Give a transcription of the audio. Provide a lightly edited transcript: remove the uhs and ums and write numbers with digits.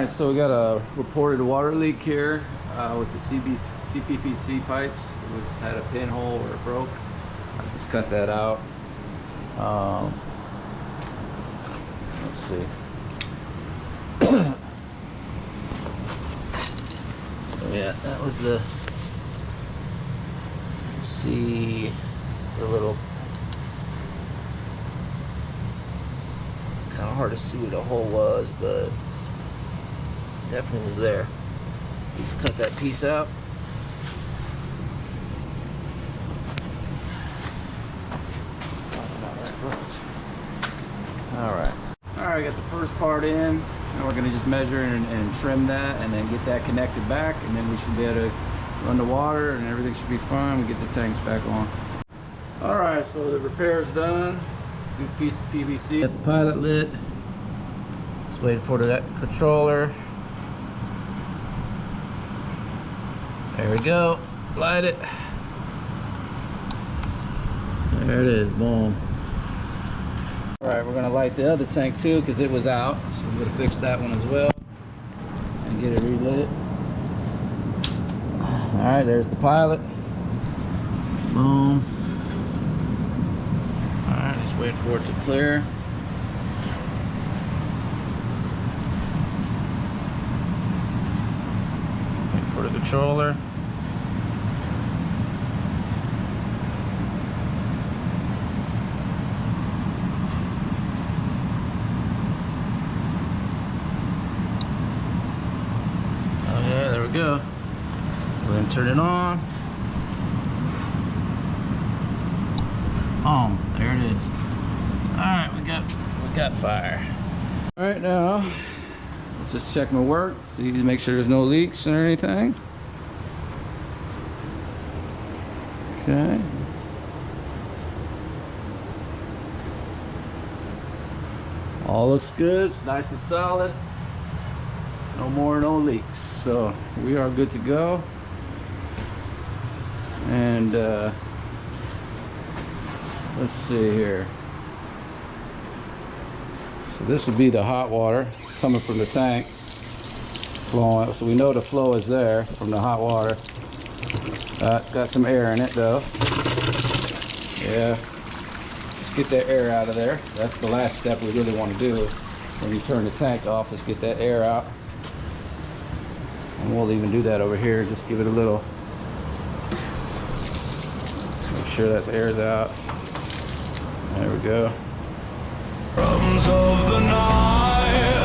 Alright, so we got a reported water leak here with the CPVC pipes. It had a pinhole where it broke. Let's just cut that out. Let's see. So yeah, that was the, let's see, the little, kind of hard to see what the hole was, but definitely was there. You can cut that piece out. Alright, got the first part in. Now we're going to just measure and trim that and then get that connected back, and then we should be able to run the water and everything should be fine. We get the tanks back on. Alright, so the repair is done. Do a piece of PVC. Got the pilot lit. Just waiting for that controller. There we go. Light it. There it is. Boom. Alright, we're going to light the other tank too because it was out. So we're going to fix that one as well and get it relit. Alright, there's the pilot. Boom. Alright, just wait for it to clear. Wait for the controller. There we go. Go ahead and turn it on. There it is. Alright, we got fire. Alright, now let's just check my work, see to make sure there's no leaks or anything. Okay. All looks good, it's nice and solid. No leaks, so we are good to go. And let's see here. So this would be the hot water coming from the tank flowing, so we know the flow is there from the hot water. Got some air in it though. Yeah, let's get that air out of there. That's the last step we really want to do when you turn the tank off, is get that air out. And we'll even do that over here. Just give it a little. Make sure that air's out. There we go. Drums of the night,